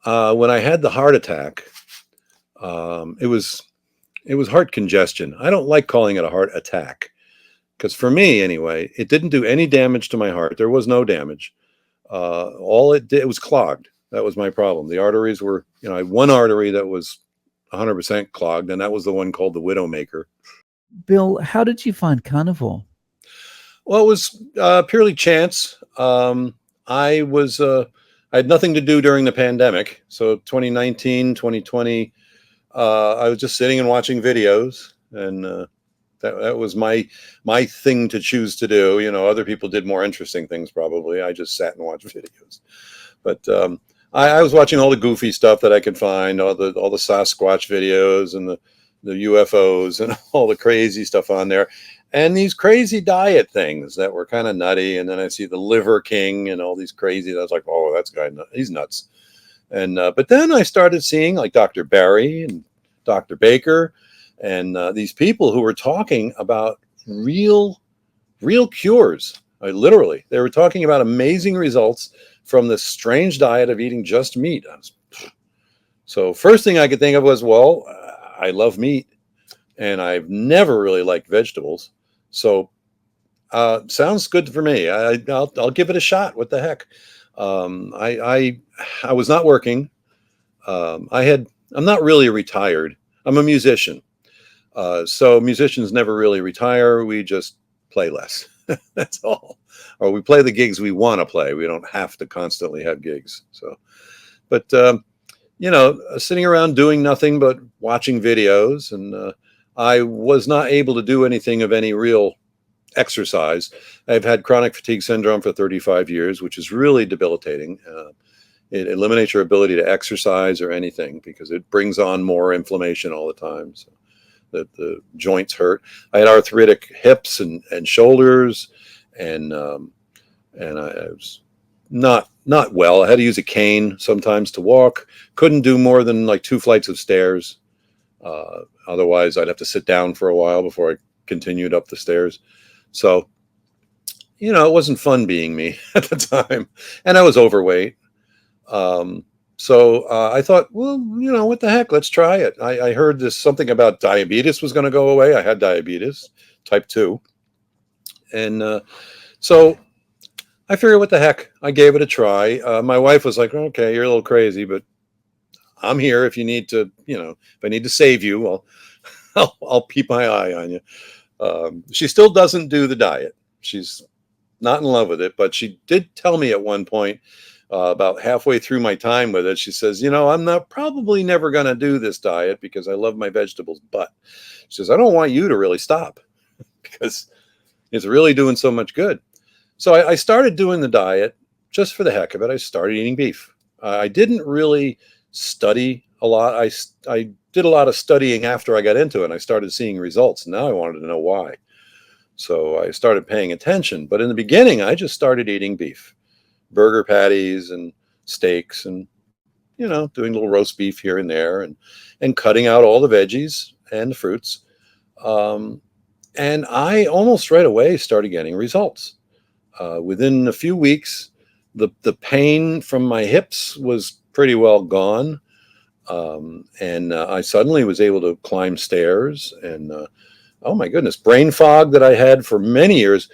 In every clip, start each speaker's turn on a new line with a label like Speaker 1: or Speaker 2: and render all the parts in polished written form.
Speaker 1: When I had the heart attack, it was heart congestion. I don't like calling it a heart attack because for me, anyway, it didn't do any damage to my heart. There was no damage. All it did, it was clogged. That was my problem. The arteries were, I had one artery that was 100% clogged, and that was the one called the Widowmaker.
Speaker 2: Bill, how did you find Carnivore?
Speaker 1: Well, it was purely chance. I had nothing to do during the pandemic. So 2019, 2020, I was just sitting and watching videos, and that was my thing to choose to do. Other people did more interesting things probably. I just sat and watched videos. But I was watching all the goofy stuff that I could find, all the Sasquatch videos and the UFOs and all the crazy stuff on there. And these crazy diet things that were kind of nutty. And then I see the Liver King and all these crazy. I was like, oh, that's guy, he's nuts. And but then I started seeing like Dr. Barry and Dr. Baker and these people who were talking about real cures. Literally, they were talking about amazing results from this strange diet of eating just meat. So first thing I could think of was, well, I love meat, and I've never really liked vegetables. So sounds good for me. I'll give it a shot. What the heck? I was not working. I'm not really retired. I'm a musician. So musicians never really retire. We just play less. That's all. Or we play the gigs we want to play. We don't have to constantly have gigs. So, but sitting around doing nothing but watching videos, and I was not able to do anything of any real exercise. I've had chronic fatigue syndrome for 35 years, which is really debilitating. It eliminates your ability to exercise or anything because it brings on more inflammation all the time. So that the joints hurt. I had arthritic hips and shoulders, and I was not well. I had to use a cane sometimes to walk. Couldn't do more than like 2 flights of stairs. Otherwise, I'd have to sit down for a while before I continued up the stairs. So, it wasn't fun being me at the time, and I was overweight. So I thought, well, what the heck? Let's try it. I heard something about diabetes was going to go away. I had diabetes, type 2. And so I figured, what the heck? I gave it a try. My wife was like, okay, you're a little crazy, but I'm here if you need to, if I need to save you, well, I'll keep my eye on you. She still doesn't do the diet. She's not in love with it, but she did tell me at one point, about halfway through my time with it, she says, I'm probably never going to do this diet because I love my vegetables. But she says, I don't want you to really stop because it's really doing so much good. So I started doing the diet just for the heck of it. I started eating beef. I didn't really study a lot. I did a lot of studying after I got into it. And I started seeing results. Now I wanted to know why. So I started paying attention. But in the beginning, I just started eating beef. Burger patties and steaks, and doing a little roast beef here and there, and cutting out all the veggies and the fruits, and I almost right away started getting results. Within a few weeks, the pain from my hips was pretty well gone, and I suddenly was able to climb stairs, and oh my goodness, brain fog that I had for many years.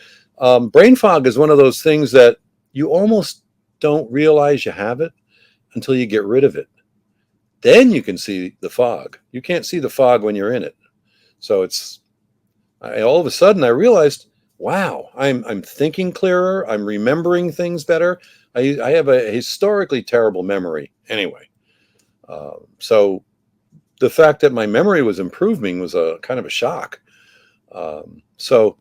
Speaker 1: Brain fog is one of those things that you almost don't realize you have it until you get rid of it. Then you can see the fog. You can't see the fog when you're in it. So all of a sudden I realized, wow, I'm thinking clearer. I'm remembering things better. I have a historically terrible memory anyway. So the fact that my memory was improving was a kind of a shock. So,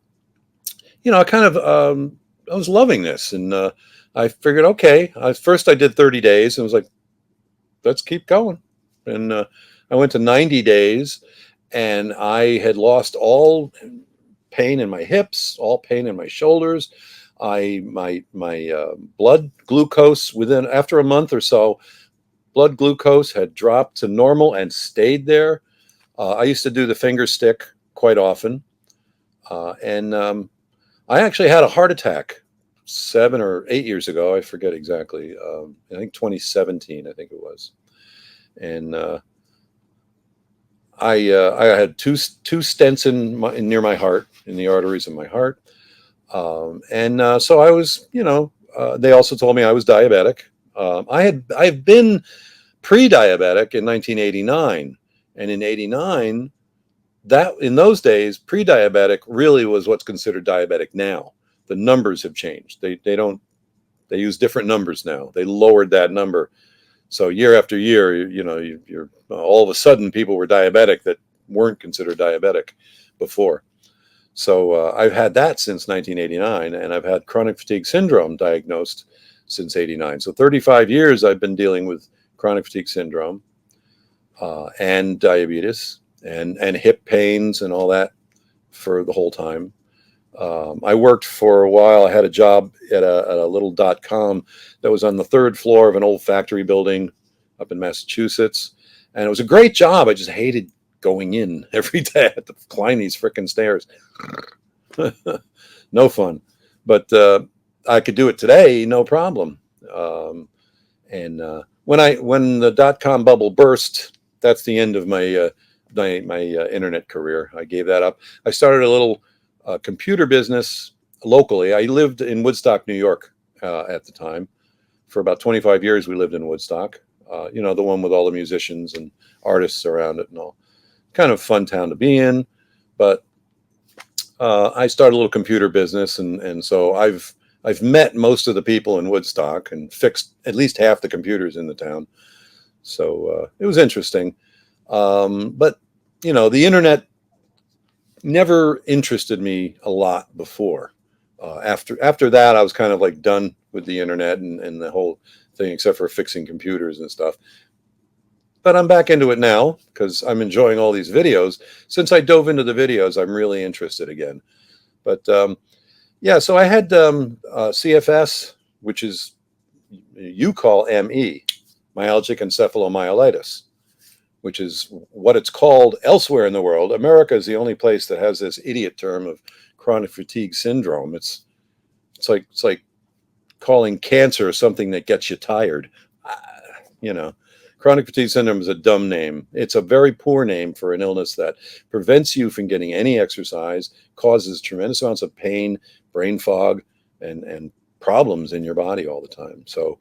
Speaker 1: I was loving this, and I figured, okay, first I did 30 days and was like, let's keep going. And I went to 90 days, and I had lost all pain in my hips, all pain in my shoulders. My blood glucose after a month or so, blood glucose had dropped to normal and stayed there. I used to do the finger stick quite often. And I actually had a heart attack 7 or 8 years ago. I forget exactly. I think 2017. I think it was. And I had two stents near my heart, in the arteries of my heart. And so I was, they also told me I was diabetic. I've been pre-diabetic in 1989, and in '89, that in those days, pre-diabetic really was what's considered diabetic now. The numbers have changed. They use different numbers now. They lowered that number. So year after year, you're all of a sudden people were diabetic that weren't considered diabetic before. So I've had that since 1989, and I've had chronic fatigue syndrome diagnosed since '89. So 35 years I've been dealing with chronic fatigue syndrome and diabetes and hip pains and all that for the whole time. I worked for a while. I had a job at a little .com that was on the third floor of an old factory building up in Massachusetts, and it was a great job. I just hated going in every day. I had to climb these frickin' stairs. No fun, but I could do it today, no problem. And when the .com bubble burst, that's the end of my internet career. I gave that up. I started a little computer business locally. I lived in Woodstock, New York, at the time. For about 25 years, we lived in Woodstock. The one with all the musicians and artists around it and all. Kind of fun town to be in, but I started a little computer business, and so I've met most of the people in Woodstock and fixed at least half the computers in the town. So it was interesting, but the internet never interested me a lot before. After that, I was kind of like done with the internet and the whole thing, except for fixing computers and stuff. But I'm back into it now because I'm enjoying all these videos. Since I dove into the videos, I'm really interested again. But yeah, so I had CFS, which is you call ME, myalgic encephalomyelitis, which is what it's called elsewhere in the world. America is the only place that has this idiot term of chronic fatigue syndrome. It's like calling cancer something that gets you tired. Chronic fatigue syndrome is a dumb name. It's a very poor name for an illness that prevents you from getting any exercise, causes tremendous amounts of pain, brain fog, and problems in your body all the time. So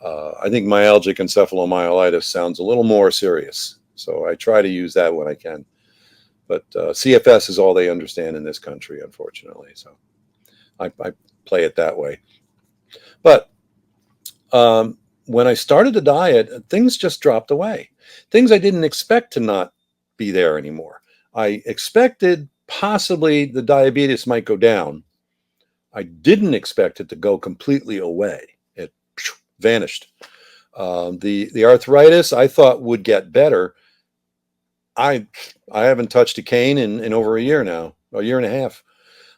Speaker 1: I think myalgic encephalomyelitis sounds a little more serious. So I try to use that when I can. But CFS is all they understand in this country, unfortunately. So I play it that way. But when I started the diet, things just dropped away. Things I didn't expect to not be there anymore. I expected possibly the diabetes might go down. I didn't expect it to go completely away. It vanished. The arthritis I thought would get better. I haven't touched a cane in over a year now, a year and a half.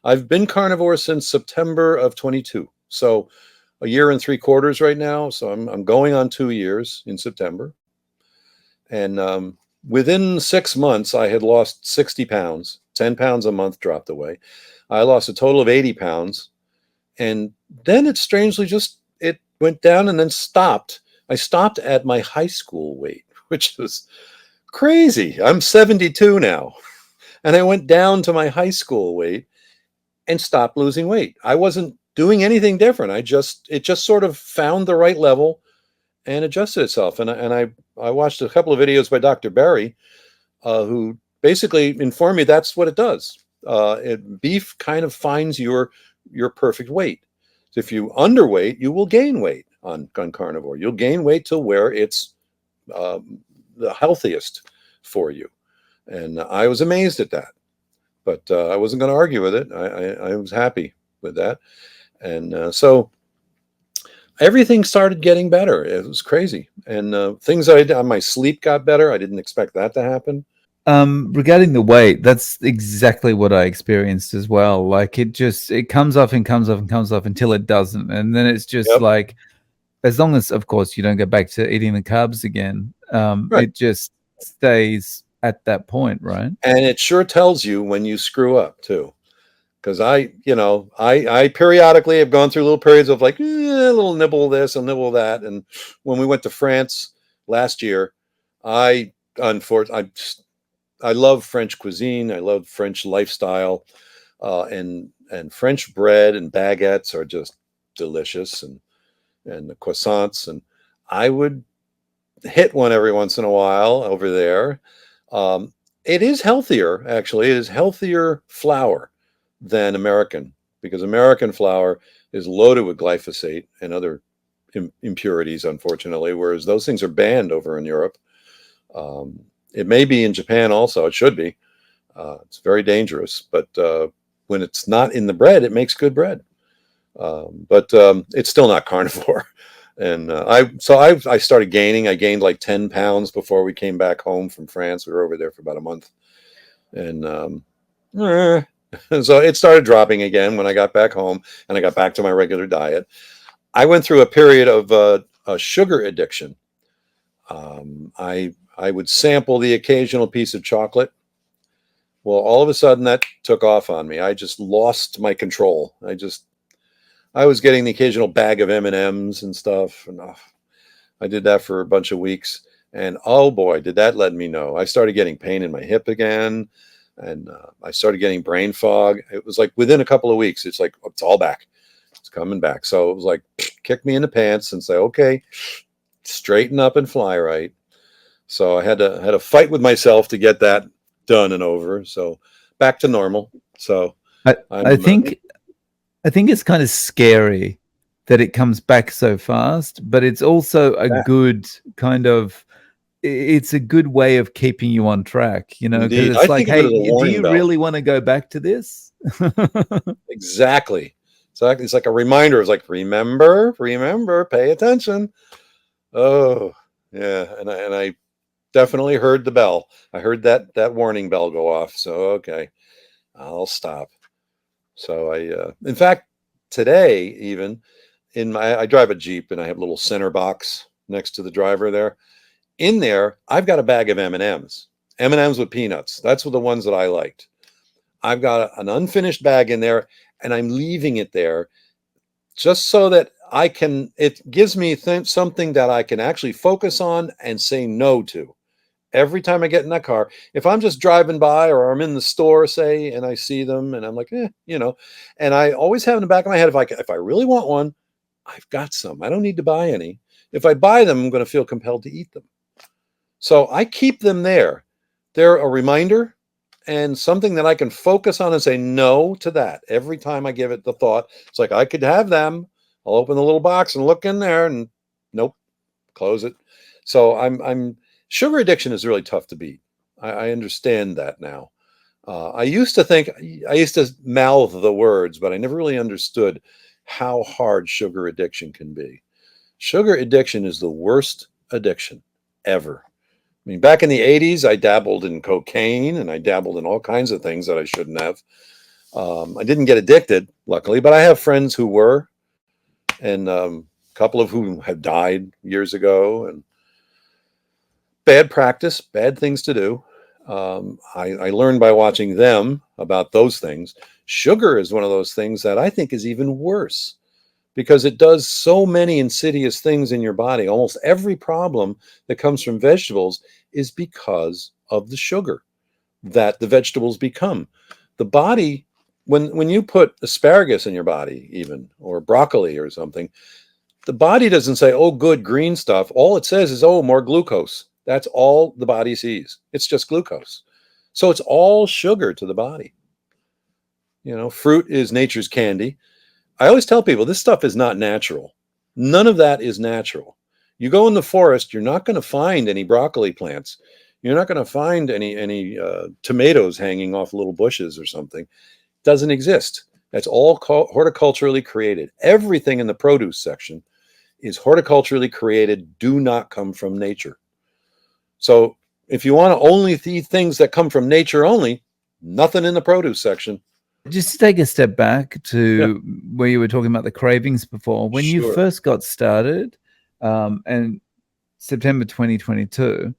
Speaker 1: I've been carnivore since September of 22. So a year and 3/4 right now. So I'm going on 2 years in September. And within 6 months, I had lost 60 pounds, 10 pounds a month dropped away. I lost a total of 80 pounds. And then it strangely it went down and then stopped. I stopped at my high school weight, which was crazy. I'm 72 now. And I went down to my high school weight and stopped losing weight. I wasn't doing anything different. It just sort of found the right level and adjusted itself. And I watched a couple of videos by Dr. Barry, who basically informed me that's what it does. Beef kind of finds your perfect weight. So if you underweight, you will gain weight on carnivore. You'll gain weight to where it's the healthiest for you. And I was amazed at that. But I wasn't going to argue with it. I was happy with that. And so everything started getting better. It was crazy. And things my sleep got better. I didn't expect that to happen.
Speaker 2: Regarding the weight, that's exactly what I experienced as well. Like it comes off and comes off and comes off until it doesn't. And then it's just
Speaker 1: Yep.
Speaker 2: like, as long as, of course, you don't go back to eating the carbs again,
Speaker 1: Right.
Speaker 2: it just stays at that point, right?
Speaker 1: And it sure tells you when you screw up too. because I periodically have gone through little periods of like a little nibble this, a nibble that, and when we went to France last year, I unfortunately I love French cuisine. I love French lifestyle, and French bread and baguettes are just delicious, and the croissants, and I would hit one every once in a while over there. Um, it is healthier, actually. It is healthier flour than American, because American flour is loaded with glyphosate and other impurities, unfortunately, whereas those things are banned over in Europe. Um, it may be in Japan also. It should be. It's very dangerous, but when it's not in the bread, it makes good bread. But it's still not carnivore. And I started gaining. I gained like 10 pounds before we came back home from France. We were over there for about a month, and so it started dropping again when I got back home and I got back to my regular diet. I went through a period of a sugar addiction. I would sample the occasional piece of chocolate. Well, all of a sudden that took off on me. I just lost my control. I was getting the occasional bag of M&Ms and stuff, and I did that for a bunch of weeks. And oh boy, did that let me know. I started getting pain in my hip again, and I started getting brain fog. It was like within a couple of weeks, it's like it's all back. It's coming back. So it was like kick me in the pants and say, okay, straighten up and fly right. So I had to fight with myself to get that done and over. So back to normal. So
Speaker 2: I, I
Speaker 1: I'm
Speaker 2: think I think it's kind of scary that it comes back so fast, but it's also a
Speaker 1: back.
Speaker 2: good kind of it's a good way of keeping you on track, because
Speaker 1: Indeed.
Speaker 2: it's
Speaker 1: I
Speaker 2: like,
Speaker 1: think of it
Speaker 2: hey,
Speaker 1: as a
Speaker 2: do
Speaker 1: warning
Speaker 2: you
Speaker 1: bell.
Speaker 2: really want to go back to this?
Speaker 1: Exactly. So it's like a reminder. It's like, remember, pay attention. Oh, yeah. And I definitely heard the bell. I heard that warning bell go off. So, okay, I'll stop. So in fact, today, even I drive a Jeep and I have a little center box next to the driver there. In there, I've got a bag of M&Ms, M&Ms with peanuts. That's the ones that I liked. I've got an unfinished bag in there, and I'm leaving it there just so that it gives me something that I can actually focus on and say no to. Every time I get in that car, if I'm just driving by or I'm in the store, say, and I see them and I'm like, and I always have in the back of my head, if I really want one, I've got some. I don't need to buy any. If I buy them, I'm going to feel compelled to eat them. So I keep them there. They're a reminder and something that I can focus on and say no to that every time I give it the thought. It's like I could have them. I'll open the little box and look in there and nope, close it. So I'm sugar addiction is really tough to beat. I understand that now. I used to think I used to mouth the words, but I never really understood how hard sugar addiction can be. Sugar addiction is the worst addiction ever. I mean, back in the 80s, I dabbled in cocaine and I dabbled in all kinds of things that I shouldn't have. I didn't get addicted, luckily, but I have friends who were, and a couple of whom have died years ago. And bad practice, bad things to do. I learned by watching them about those things. Sugar is one of those things that I think is even worse because it does so many insidious things in your body. Almost every problem that comes from vegetables is because of the sugar that the vegetables become. The body, when you put asparagus in your body, even or broccoli or something, the body doesn't say, "Oh, good green stuff." All it says is, "Oh, more glucose." That's all the body sees. It's just glucose. So it's all sugar to the body. Fruit is nature's candy. I always tell people this stuff is not natural. None of that is natural. You go in the forest, you're not going to find any broccoli plants. You're not going to find any tomatoes hanging off little bushes or something. It doesn't exist. That's all horticulturally created. Everything in the produce section is horticulturally created, do not come from nature. So if you want to only eat things that come from nature only, nothing in the produce section.
Speaker 2: Just to take a step back
Speaker 1: Yeah,
Speaker 2: to where you were talking about the cravings before, when you
Speaker 1: sure.
Speaker 2: first got started, and September 2022,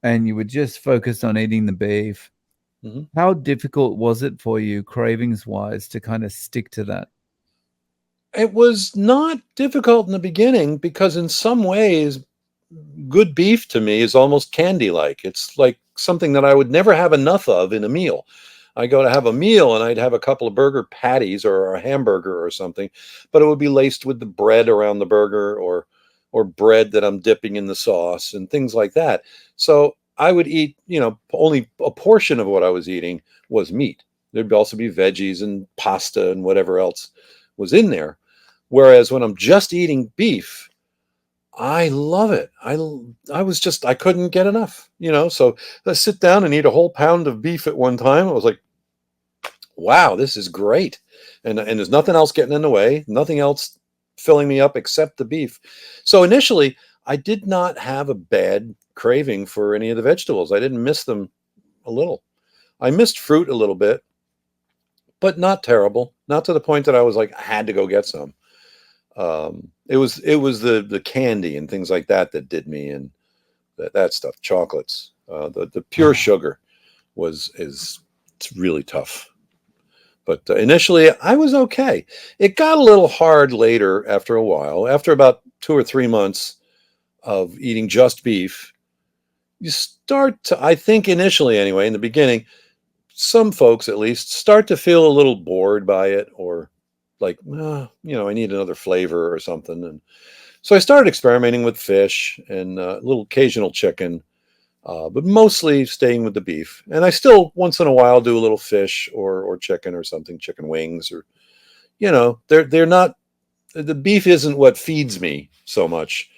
Speaker 2: and you were just focused on eating the beef,
Speaker 1: Mhm.
Speaker 2: How difficult was it for you, cravings wise, to kind of stick to that?
Speaker 1: It was not difficult in the beginning because in some ways, good beef to me is almost candy-like. It's like something that I would never have enough of in a meal. I go to have a meal and I'd have a couple of burger patties or a hamburger or something, but it would be laced with the bread around the burger or bread that I'm dipping in the sauce and things like that. So I would eat, only a portion of what I was eating was meat. There'd also be veggies and pasta and whatever else was in there. Whereas when I'm just eating beef, I love it. I couldn't get enough. So I sit down and eat a whole pound of beef at one time. I was like, wow, this is great. And there's nothing else getting in the way, nothing else filling me up except the beef. So initially, I did not have a bad craving for any of the vegetables. I didn't miss them a little. I missed fruit a little bit, but not terrible. Not to the point that I was like, I had to go get some. It was the candy and things like that that did me, and that stuff, chocolates, the pure sugar is it's really tough. But initially, I was okay. It got a little hard later after a while. After about 2 or 3 months of eating just beef, you start to, I think initially anyway, in the beginning, some folks at least start to feel a little bored by it or like, I need another flavor or something. And so I started experimenting with fish and a little occasional chicken, but mostly staying with the beef. And I still once in a while do a little fish or chicken or something, chicken wings or they're not, the beef isn't what feeds me so much,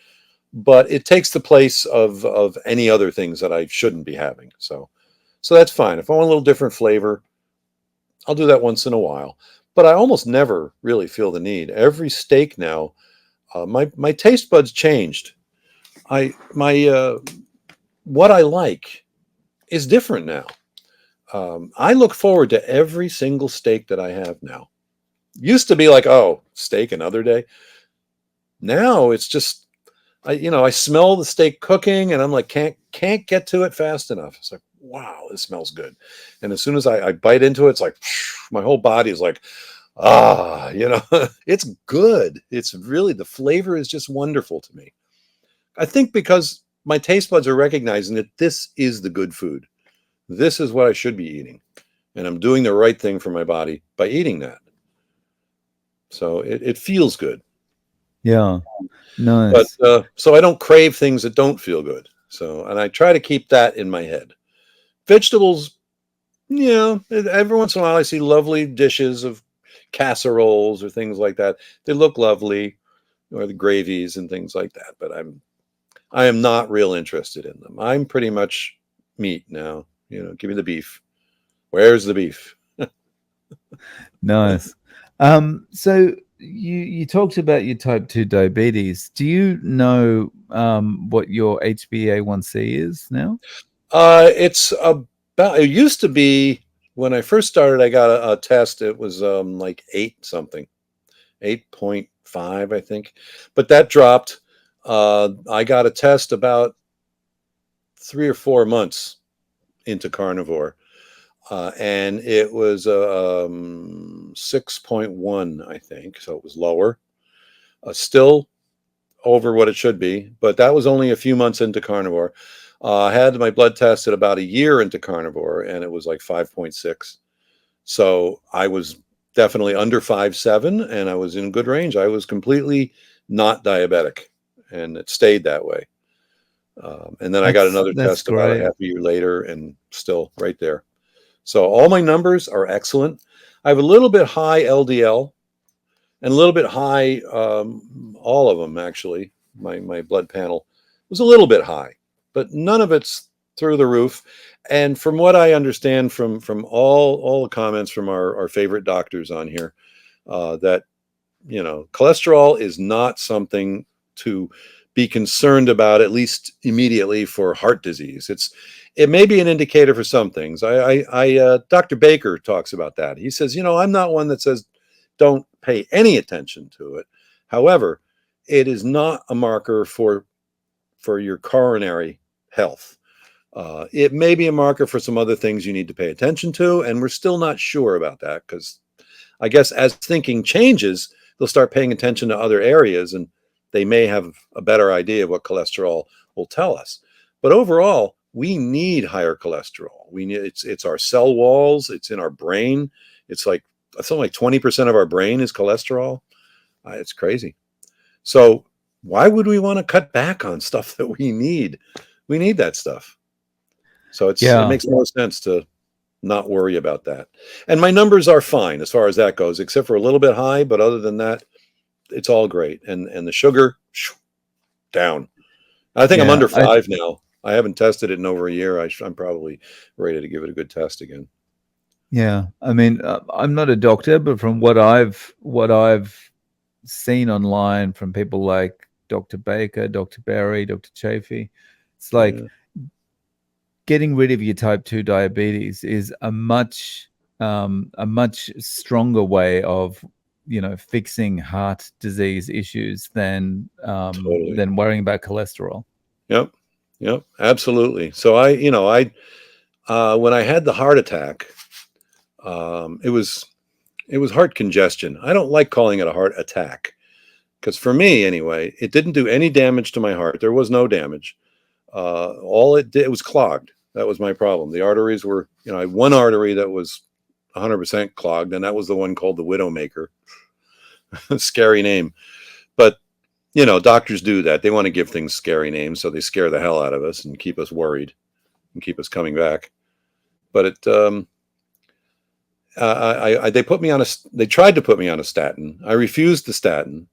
Speaker 1: but it takes the place of any other things that I shouldn't be having. So that's fine. If I want a little different flavor, I'll do that once in a while. But I almost never really feel the need. Every steak now, my taste buds changed. I my What I like is different now. I look forward to every single steak that I have now. Used to be like, oh, steak another day. Now it's just I smell the steak cooking and I'm like, can't get to it fast enough. It's like, wow, this smells good. And as soon as I bite into it, it's like my whole body is like, it's good. It's really, the flavor is just wonderful to me. I think because my taste buds are recognizing that this is the good food. This is what I should be eating. And I'm doing the right thing for my body by eating that. So it feels good.
Speaker 2: Yeah,
Speaker 1: But
Speaker 2: nice.
Speaker 1: so I don't crave things that don't feel good. So, and I try to keep that in my head. Vegetables, every once in a while I see lovely dishes of casseroles or things like that. They look lovely, or the gravies and things like that. But I am not real interested in them. I'm pretty much meat now. Give me the beef. Where's the beef?
Speaker 2: Nice. So you talked about your type 2 diabetes. Do you know what your HbA1c is now?
Speaker 1: It's about. It used to be when I first started. I got a test. It was like 8 something, 8.5, I think, but that dropped. I got a test about 3 or 4 months into carnivore, and it was 6.1, I think. So it was lower, still over what it should be, but that was only a few months into carnivore. I had my blood test at about a year into carnivore, and it was like 5.6. So I was definitely under 5.7, and I was in good range. I was completely not diabetic, and it stayed that way. And then I got another
Speaker 2: That's
Speaker 1: test about a
Speaker 2: great.
Speaker 1: half a year later, and still right there. So all my numbers are excellent. I have a little bit high LDL and a little bit high, all of them actually. My blood panel was a little bit high, but none of it's through the roof. And from what I understand from all the comments from our favorite doctors on here, that cholesterol is not something to be concerned about, at least immediately, for heart disease. It may be an indicator for some things. Dr. Baker talks about that. He says, I'm not one that says don't pay any attention to it. However, it is not a marker for your coronary health. It may be a marker for some other things you need to pay attention to, and we're still not sure about that because I guess as thinking changes, they'll start paying attention to other areas and they may have a better idea of what cholesterol will tell us. But overall, we need higher cholesterol. We need it's our cell walls, it's in our brain. It's like something like 20% of our brain is cholesterol. It's crazy. So why would we want to cut back on stuff that we need? We need that stuff. So it
Speaker 2: Yeah.
Speaker 1: makes more sense to not worry about that. And my numbers are fine as far as that goes, except for a little bit high. But other than that, it's all great. And the sugar down. I think I'm
Speaker 2: Yeah.
Speaker 1: under 5 now. I haven't tested it in over a year. I'm probably ready to give it a good test again.
Speaker 2: Yeah. I mean, I'm not a doctor, but from what I've seen online from people like Dr. Baker, Dr. Berry, Dr. Chafee, it's like
Speaker 1: Yeah,
Speaker 2: getting rid of your type 2 diabetes is a much stronger way of fixing heart disease issues
Speaker 1: totally.
Speaker 2: than worrying about cholesterol.
Speaker 1: Yep. Yep. Absolutely. So when I had the heart attack, it was heart congestion. I don't like calling it a heart attack because for me anyway, it didn't do any damage to my heart. There was no damage. All it did, it was clogged. That was my problem. The arteries were, I had one artery that was 100% clogged, and that was the one called the Widowmaker. Scary name. But, doctors do that. They want to give things scary names, so they scare the hell out of us and keep us worried and keep us coming back. But they tried to put me on a statin. I refused the statin.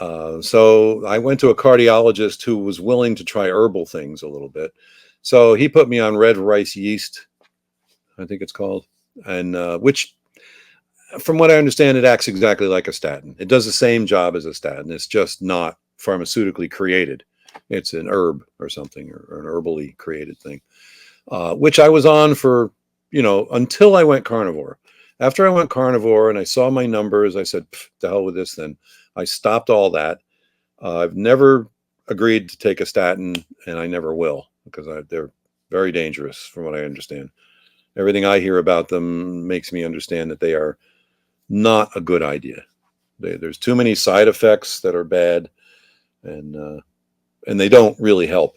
Speaker 1: So I went to a cardiologist who was willing to try herbal things a little bit. So he put me on red rice yeast, I think it's called, and which, from what I understand, it acts exactly like a statin. It does the same job as a statin. It's just not pharmaceutically created. It's an herb or something, or an herbally created thing, which I was on for, until I went carnivore. After I went carnivore and I saw my numbers, I said, "To hell with this then." I stopped all that. I've never agreed to take a statin, and I never will, because they're very dangerous from what I understand. Everything I hear about them makes me understand that they are not a good idea. There's too many side effects that are bad, and they don't really help.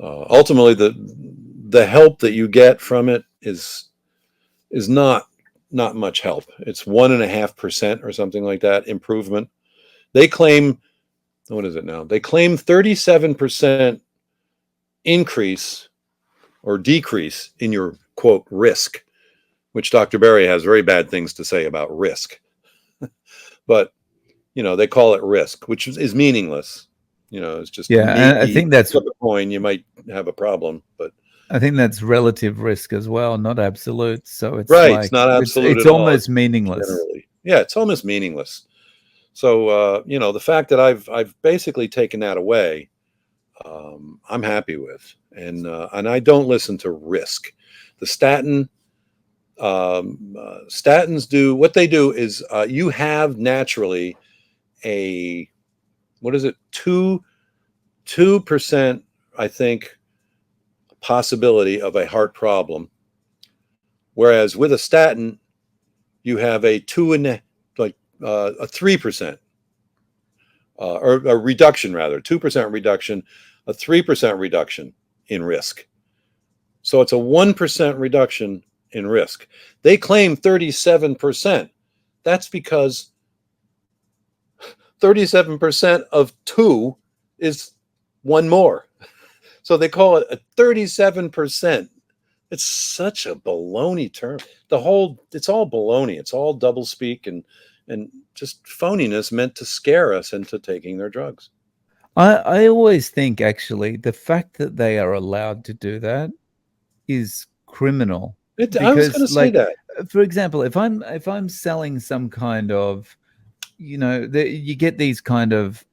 Speaker 1: Ultimately, the help that you get from it is not much help. It's 1.5% or something like that improvement. They claim, what is it now? They claim 37% increase or decrease in your quote risk, which Dr. Berry has very bad things to say about risk. But they call it risk, which is meaningless. It's just
Speaker 2: Yeah, and I
Speaker 1: maybe
Speaker 2: think that's
Speaker 1: flip a coin, you might have a problem, but
Speaker 2: relative risk as well, not absolute. So it's
Speaker 1: right, it's
Speaker 2: like
Speaker 1: not absolute
Speaker 2: it's
Speaker 1: at all.
Speaker 2: almost
Speaker 1: It's
Speaker 2: meaningless.
Speaker 1: generally, yeah, it's almost meaningless. So the fact that I've basically taken that away, I'm happy with, and I don't listen to risk. The statins do what they do is you have naturally a, what is it, 2%, I think, possibility of a heart problem, whereas with a statin you have a a 3%, or a reduction, rather 2% reduction, a 3% reduction in risk. So it's a 1% reduction in risk. They claim 37%. That's because 37% of 2 is one more. So they call it a 37%. It's such a baloney term. It's all baloney. It's all double speak and just phoniness meant to scare us into taking their drugs.
Speaker 2: I always think actually the fact that they are allowed to do that is criminal,
Speaker 1: I was going
Speaker 2: because
Speaker 1: to say
Speaker 2: like,
Speaker 1: that.
Speaker 2: for example, if I'm selling some kind of, you get these kind of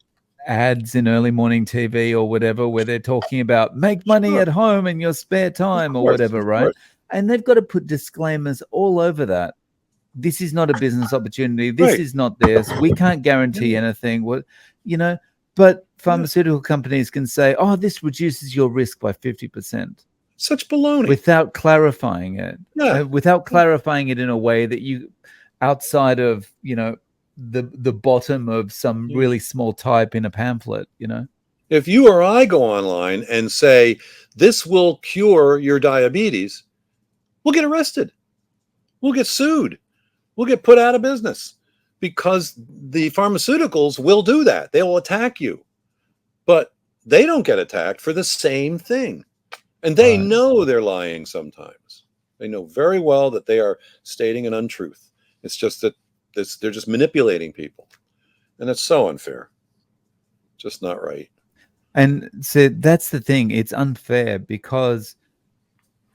Speaker 2: ads in early morning TV or whatever, where they're talking about make money
Speaker 1: Sure.
Speaker 2: at home in your spare
Speaker 1: Of
Speaker 2: time or
Speaker 1: course.
Speaker 2: whatever,
Speaker 1: Of
Speaker 2: right?
Speaker 1: course.
Speaker 2: And they've got to put disclaimers all over that. This is not a business opportunity. This
Speaker 1: Right.
Speaker 2: is not this. We can't guarantee
Speaker 1: Yeah.
Speaker 2: anything. What, you know, but
Speaker 1: Yeah.
Speaker 2: pharmaceutical companies can say, oh, this reduces your risk by 50%.
Speaker 1: Such baloney.
Speaker 2: without clarifying it,
Speaker 1: Yeah.
Speaker 2: without clarifying it in a way that you, outside of, the bottom of some really small type in a pamphlet,
Speaker 1: If you or I go online and say, this will cure your diabetes, we'll get arrested. We'll get sued. We'll get put out of business because the pharmaceuticals will do that. They will attack you. But they don't get attacked for the same thing. And they
Speaker 2: Right.
Speaker 1: know they're lying sometimes. They know very well that they are stating an untruth. It's just that they're just manipulating people. And it's so unfair. Just not right.
Speaker 2: And so that's the thing. It's unfair because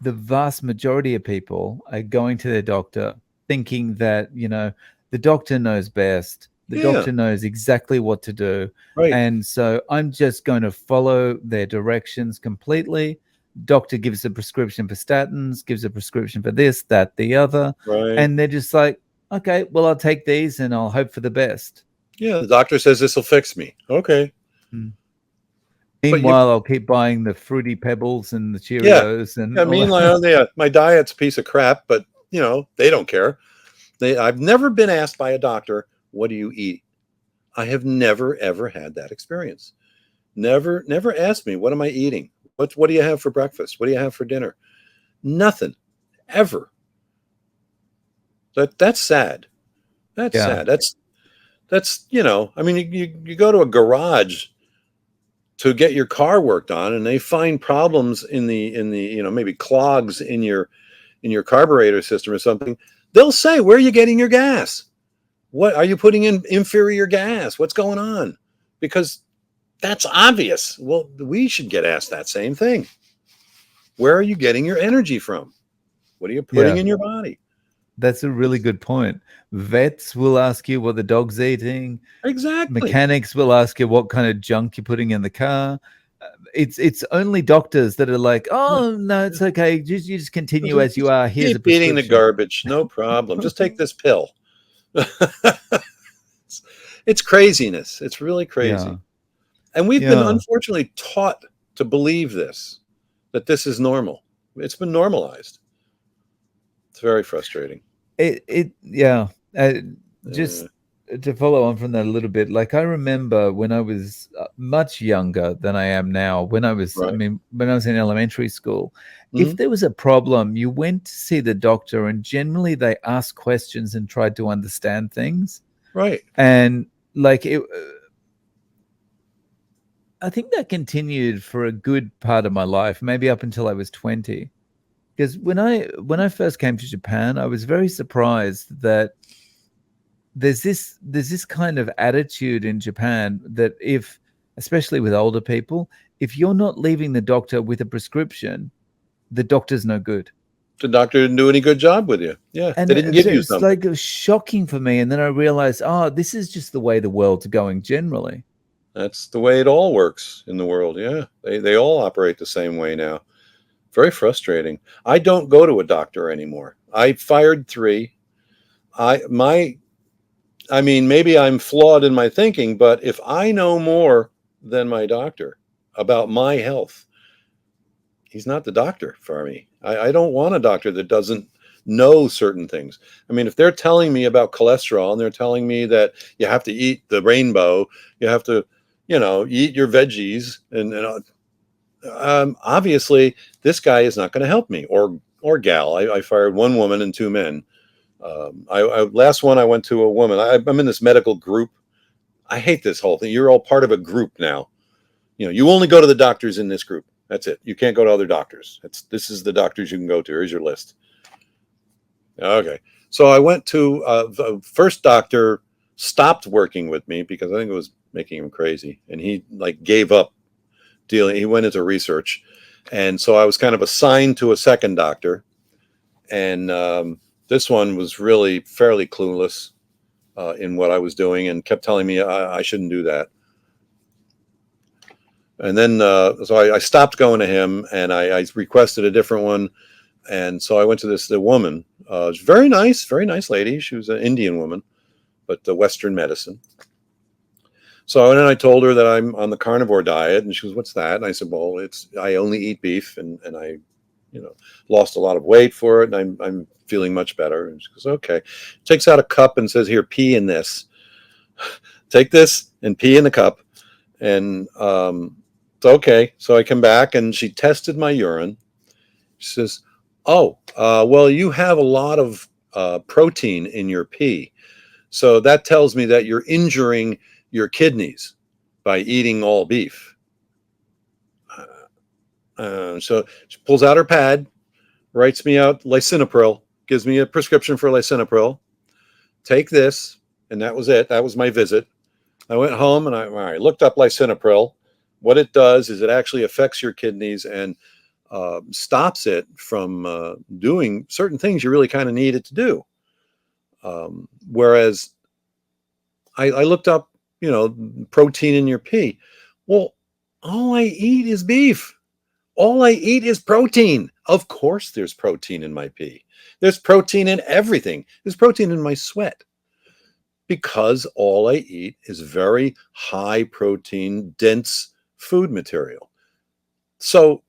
Speaker 2: the vast majority of people are going to their doctor thinking that, the doctor knows best. The
Speaker 1: Yeah,
Speaker 2: doctor knows exactly what to do.
Speaker 1: right,
Speaker 2: And so I'm just going to follow their directions completely. Doctor gives a prescription for statins, gives a prescription for this, that, the other.
Speaker 1: right.
Speaker 2: And they're just like, okay, well, I'll take these and I'll hope for the best.
Speaker 1: Yeah, the doctor says this will fix me. Okay.
Speaker 2: Mm.
Speaker 1: But you,
Speaker 2: Meanwhile, I'll keep buying the Fruity Pebbles and the
Speaker 1: yeah,
Speaker 2: Cheerios and
Speaker 1: I
Speaker 2: all
Speaker 1: mean,
Speaker 2: that.
Speaker 1: my diet's a piece of crap, but they don't care. I've never been asked by a doctor, what do you eat? I have never, ever had that experience. Never asked me, what am I eating? What do you have for breakfast? What do you have for dinner? Nothing, ever. That's sad. That's
Speaker 2: Yeah.
Speaker 1: sad. That's I mean, you go to a garage to get your car worked on, and they find problems in the maybe clogs in your carburetor system or something. They'll say, where are you getting your gas? What are you putting in inferior gas? What's going on? Because that's obvious. Well, we should get asked that same thing. Where are you getting your energy from? What are you putting
Speaker 2: Yeah.
Speaker 1: in your body?
Speaker 2: That's a really good point. Vets will ask you what the dog's eating.
Speaker 1: Exactly.
Speaker 2: Mechanics will ask you what kind of junk you're putting in the car. It's only doctors that are like, oh no, it's okay. You just continue as you are. Here's a
Speaker 1: Keep eating the
Speaker 2: prescription.
Speaker 1: garbage. No problem. Just take this pill. It's craziness. It's really
Speaker 2: Yeah.
Speaker 1: crazy. And we've been
Speaker 2: Yeah.
Speaker 1: unfortunately taught to believe that this is normal. It's been normalized. It's very frustrating.
Speaker 2: Yeah.
Speaker 1: Uh,
Speaker 2: Just to follow on from that a little bit, like I remember when I was much younger than I am now,
Speaker 1: right.
Speaker 2: when I was in elementary school, if
Speaker 1: Mhm.
Speaker 2: there was a problem, you went to see the doctor and generally they asked questions and tried to understand things.
Speaker 1: Right.
Speaker 2: And like I think that continued for a good part of my life, maybe up until I was 20. Because when I first came to Japan, I was very surprised that there's this kind of attitude in Japan that if, especially with older people, if you're not leaving the doctor with a prescription, the doctor's no good.
Speaker 1: The doctor didn't do any good job with you. Yeah.
Speaker 2: And
Speaker 1: They didn't give you
Speaker 2: it's
Speaker 1: something.
Speaker 2: like shocking for me. And then I realized, oh, this is just the way the world's going generally.
Speaker 1: That's the way it all works in the world. Yeah. They all operate the same way now. Very frustrating. I don't go to a doctor anymore. I fired 3. I mean, maybe I'm flawed in my thinking, but if I know more than my doctor about my health, he's not the doctor for me. I don't want a doctor that doesn't know certain things. I mean, if they're telling me about cholesterol and they're telling me that you have to eat the rainbow, you have to, eat your veggies, and obviously this guy is not going to help me or gal. I fired 1 woman and 2 men. Last one I went to a woman. I'm in this medical group. I hate this whole thing. You're all part of a group now. You only go to the doctors in this group. That's it. You can't go to other doctors. This is the doctors you can go to. Here's your list. Okay. So I went to the first doctor stopped working with me because I think it was making him crazy, and he like gave up dealing. He went into research, and so I was kind of assigned to a second doctor, and this one was really fairly clueless in what I was doing and kept telling me I shouldn't do that. And then so I stopped going to him, and I requested a different one. And so I went to the woman. Very nice lady. She was an Indian woman, but the Western medicine. So then I told her that I'm on the carnivore diet, and she goes, "What's that?" And I said, "Well, I only eat beef, and I lost a lot of weight for it, and I'm feeling much better. And she goes, okay. Takes out a cup and says, here, pee in this. Take this and pee in the cup. And okay. So I come back and she tested my urine. She says, oh, well, you have a lot of protein in your pee. So that tells me that you're injuring your kidneys by eating all beef. So she pulls out her pad, writes me out lisinopril, gives me a prescription for lisinopril. Take this, and that was it. That was my visit. I went home and I looked up lisinopril. What it does is it actually affects your kidneys and stops it from doing certain things you really kind of need it to do. Whereas I looked up, protein in your pee. Well, all I eat is beef. All I eat is protein. Of course, there's protein in my pee. There's protein in everything. There's protein in my sweat because all I eat is very high protein, dense food material. So,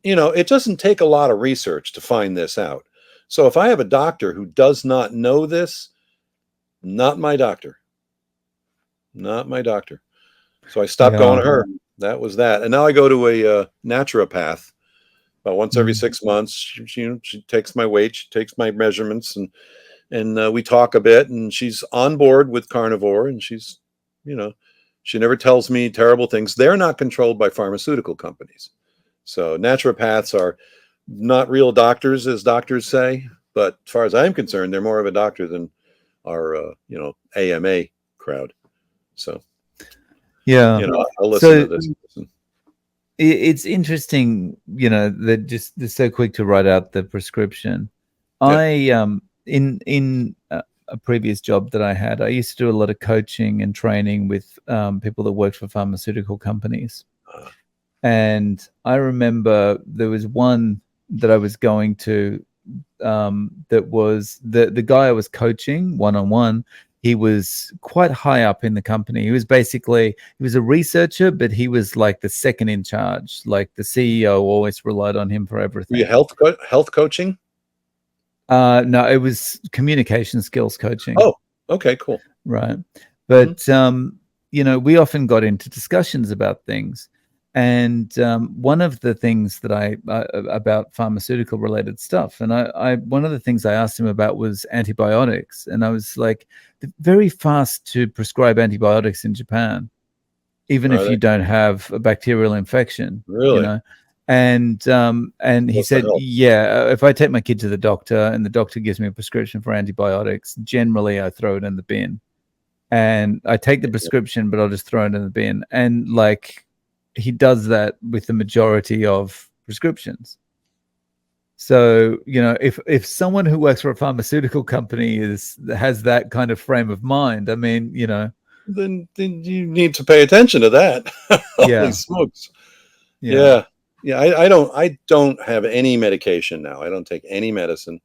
Speaker 1: it doesn't take a lot of research to find this out. So if I have a doctor who does not know this, not my doctor. Not my doctor. So I stopped going
Speaker 2: Yeah.
Speaker 1: to her. That was that. And now I go to a naturopath about once every
Speaker 2: Mm.
Speaker 1: 6 months. She takes my weight, she takes my measurements, and we talk a bit. And she's on board with carnivore, and you know, she never tells me terrible things. They're not controlled by pharmaceutical companies. So naturopaths are not real doctors, as doctors say. But as far as I'm concerned, they're more of a doctor than our AMA crowd. So
Speaker 2: Yeah.
Speaker 1: I'll listen
Speaker 2: So
Speaker 1: to this.
Speaker 2: it's interesting, that just they're so quick to write out the prescription.
Speaker 1: Yeah.
Speaker 2: In a previous job that I had, I used to do a lot of coaching and training with people that worked for pharmaceutical companies.
Speaker 1: Uh,
Speaker 2: And I remember there was one that I was going to, that was the guy I was coaching one on one. He was quite high up in the company. He was a researcher, but he was like the second in charge. Like the CEO always relied on him for
Speaker 1: were you
Speaker 2: everything.
Speaker 1: health coaching?
Speaker 2: No, it was communication skills coaching.
Speaker 1: Oh, okay, cool.
Speaker 2: Right.
Speaker 1: Hmm.
Speaker 2: But, we often got into discussions about things. And one of the things that about pharmaceutical related stuff, and one of the things I asked him about was antibiotics. And I was like, they're very fast to prescribe antibiotics in Japan, even
Speaker 1: Are
Speaker 2: if
Speaker 1: they
Speaker 2: you don't have a bacterial infection, you
Speaker 1: really?
Speaker 2: know. And he
Speaker 1: What's the
Speaker 2: said,
Speaker 1: help?
Speaker 2: yeah, if I take my kid to the doctor and the doctor gives me a prescription for antibiotics, generally I throw it in the bin. And I take the prescription, but I'll just throw it in the bin. And like he does that with the majority of prescriptions. So, if someone who works for a pharmaceutical company has that kind of frame of mind, I mean,
Speaker 1: Then you need to pay attention to that. Holy
Speaker 2: yeah,
Speaker 1: smokes!
Speaker 2: yeah.
Speaker 1: Yeah, yeah. I don't have any medication now. I don't take any medicine.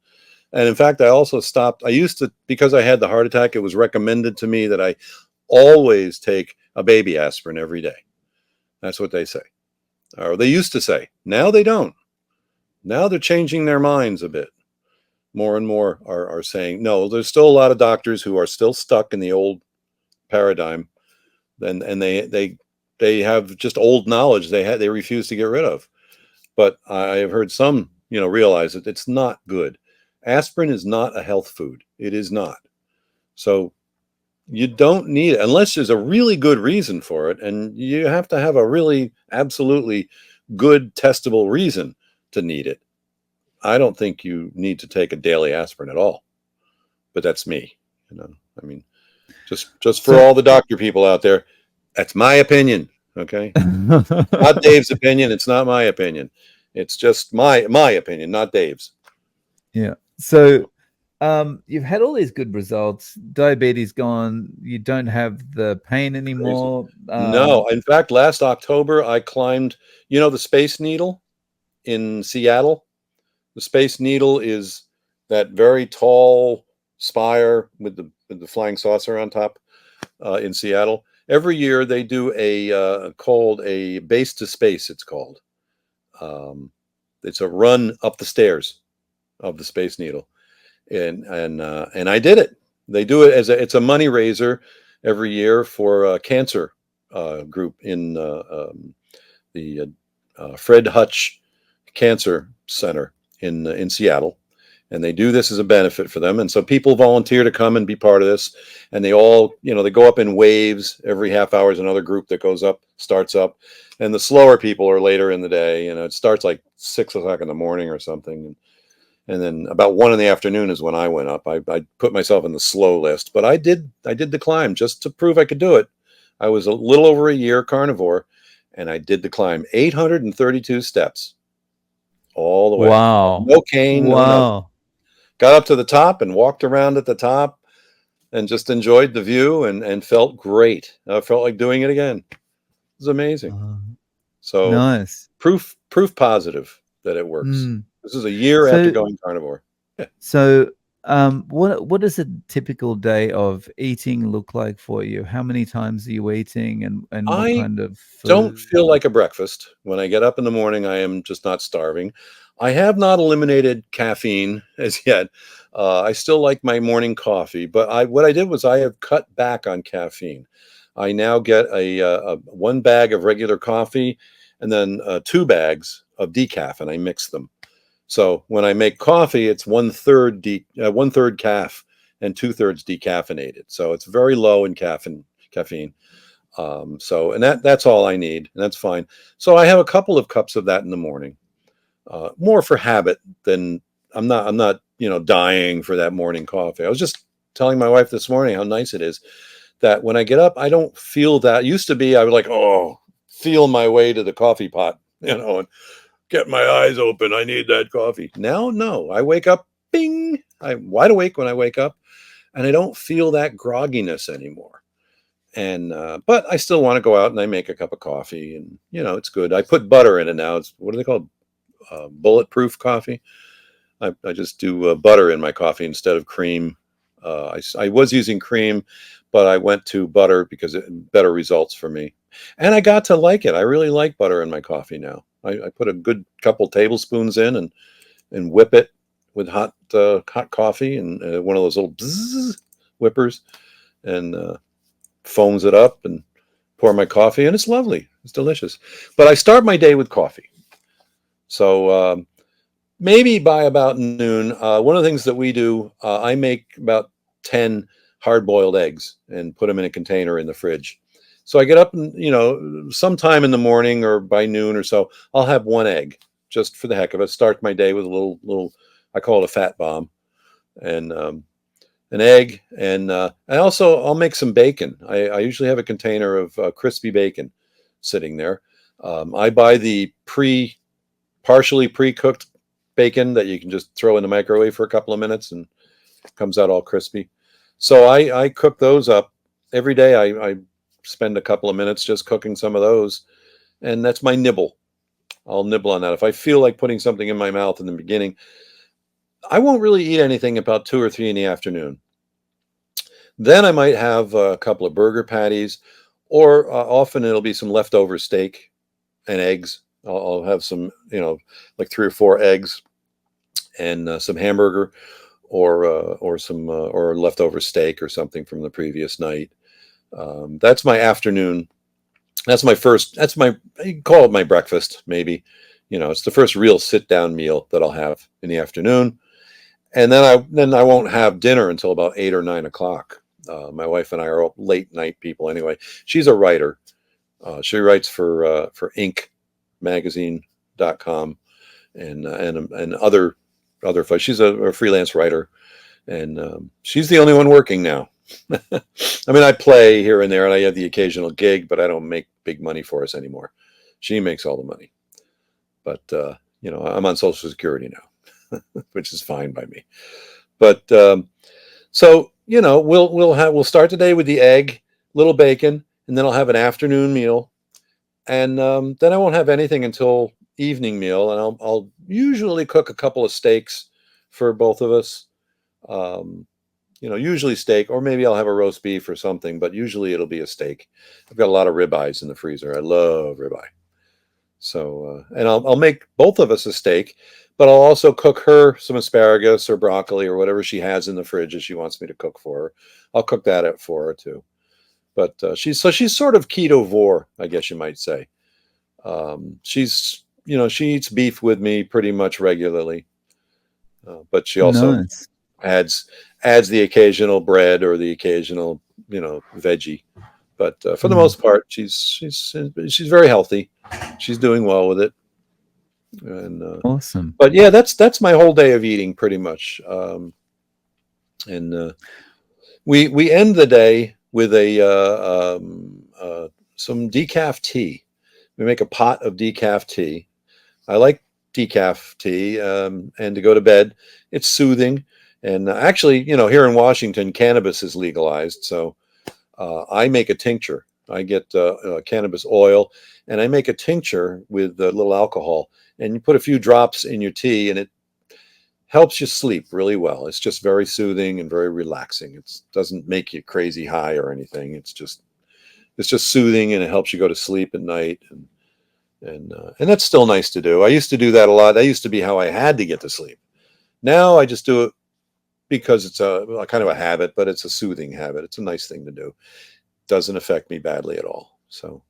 Speaker 1: And in fact, I also stopped. I used to, because I had the heart attack. It was recommended to me that I always take a baby aspirin every day. That's what they say, or they used to say. Now they don't. Now they're changing their minds a bit. More and more are saying no. There's still a lot of doctors who are still stuck in the old paradigm, and they have just old knowledge they refuse to get rid of. But I have heard some realize that it's not good. Aspirin is not a health food. It is not. So you don't need it unless there's a really good reason for it, and you have to have a really absolutely good testable reason to need it. I don't think you need to take a daily aspirin at all. But that's me. I mean, just for
Speaker 2: So
Speaker 1: all the doctor people out there, that's my opinion. Okay, not Dave's opinion. It's not my opinion. It's just my opinion, not Dave's.
Speaker 2: yeah. So you've had all these good results. Diabetes gone. You don't have the pain
Speaker 1: Crazy.
Speaker 2: anymore.
Speaker 1: No, in fact, last October I climbed. The Space Needle in Seattle. The Space Needle is that very tall spire with the flying saucer on top in Seattle. Every year they do a called a base to space. It's called. Um, It's a run up the stairs of the Space Needle, and I did it. They do it as it's a money raiser every year for a cancer group in the Fred Hutch Cancer Center in Seattle, and they do this as a benefit for them. And so people volunteer to come and be part of this, and they all, they go up in waves. Every half hour is another group that goes up, starts up, and the slower people are later in the day. It starts like 6 o'clock in the morning or something, and then about 1 in the afternoon is when I went up. I put myself in the slow list, but I did the climb just to prove I could do it. I was a little over a year carnivore, and I did the climb, 832 steps all the way.
Speaker 2: Wow.
Speaker 1: No cane, no nothing.
Speaker 2: Wow.
Speaker 1: Got up to the top and walked around at the top and just enjoyed the view and felt great. I felt like doing it again. It was amazing.
Speaker 2: Uh,
Speaker 1: So
Speaker 2: nice.
Speaker 1: proof positive that it works.
Speaker 2: Mm.
Speaker 1: This is a year after
Speaker 2: So,
Speaker 1: going carnivore.
Speaker 2: so, what does a typical day of eating look like for you? How many times are you eating, and what
Speaker 1: I
Speaker 2: kind of
Speaker 1: don't
Speaker 2: food?
Speaker 1: feel like a breakfast. When I get up in the morning, I am just not starving. I have not eliminated caffeine as yet. I still like my morning coffee, but what I did was I have cut back on caffeine. I now get a 1 bag of regular coffee and then 2 bags of decaf, and I mix them. So when I make coffee, it's 1/3 calf and 2/3 decaffeinated. So it's very low in caffeine. And that's all I need, and that's fine. So I have a couple of cups of that in the morning, more for habit than I'm not dying for that morning coffee. I was just telling my wife this morning how nice it is that when I get up, I don't feel that. Used to be I would like, feel my way to the coffee pot, and get my eyes open. I need that coffee. Now, no, I wake up, bing, I'm wide awake when I wake up, and I don't feel that grogginess anymore. And but I still want to go out and I make a cup of coffee, and it's good. I put butter in it now. It's, what are they called? Bulletproof coffee. I just do butter in my coffee instead of cream. I was using cream, but I went to butter because better results for me, and I got to like it. I really like butter in my coffee now. I put a good couple tablespoons in and whip it with hot coffee and one of those little bzzz whippers, and foams it up and pour my coffee, and it's lovely. It's delicious. But I start my day with coffee. So maybe by about noon, one of the things that we do, I make about 10 hard-boiled eggs and put them in a container in the fridge. So I get up and, sometime in the morning or by noon or so, I'll have 1 egg just for the heck of it. Start my day with a little, I call it a fat bomb, and an egg, and I'll make some bacon. I usually have a container of crispy bacon sitting there. I buy the partially pre-cooked bacon that you can just throw in the microwave for a couple of minutes and it comes out all crispy. So I cook those up every day. I spend a couple of minutes just cooking some of those, and that's my nibble. I'll nibble on that. If I feel like putting something in my mouth in the beginning, I won't really eat anything about 2 or 3 in the afternoon. Then I might have a couple of burger patties, or often it'll be some leftover steak and eggs. I'll have some, like 3 or 4 eggs and some hamburger, or some or leftover steak or something from the previous night. That's my afternoon. That's my first. That's my, you can call it my breakfast, maybe. It's the first real sit down meal that I'll have in the afternoon, and then I won't have dinner until about 8 or 9 o'clock. My wife and I are all late night people anyway. She's a writer. She writes for inkmagazine.com and other folks. She's a freelance writer, and she's the only one working now. I mean, I play here and there, and I have the occasional gig, but I don't make big money for us anymore. She makes all the money, but I'm on Social Security now, which is fine by me. But so we'll start the day with the egg, little bacon, and then I'll have an afternoon meal, and then I won't have anything until evening meal, and I'll usually cook a couple of steaks for both of us. Um, usually steak, or maybe I'll have a roast beef or something, but usually it'll be a steak. I've got a lot of ribeyes in the freezer. I love ribeye. So, and I'll make both of us a steak, but I'll also cook her some asparagus or broccoli or whatever she has in the fridge that she wants me to cook for her. I'll cook that up for her too. But she's sort of ketovore, I guess you might say. She's she eats beef with me pretty much regularly, but she also
Speaker 2: Nice.
Speaker 1: adds adds the occasional bread or the occasional veggie. But for the
Speaker 2: Mm.
Speaker 1: most part, she's very healthy. She's doing well with it, and
Speaker 2: Awesome.
Speaker 1: but yeah, that's my whole day of eating pretty much. And we end the day with a some decaf tea. We make a pot of decaf tea. I like decaf tea, and to go to bed, it's soothing. And actually, here in Washington, cannabis is legalized, so I make a tincture. I get cannabis oil, and I make a tincture with a little alcohol, and you put a few drops in your tea, and it helps you sleep really well. It's just very soothing and very relaxing. It doesn't make you crazy high or anything. It's just soothing, and it helps you go to sleep at night. And that's still nice to do. I used to do that a lot. That used to be how I had to get to sleep. Now I just do it because it's a kind of a habit, but it's a soothing habit. It's a nice thing to do. Doesn't affect me badly at all. So,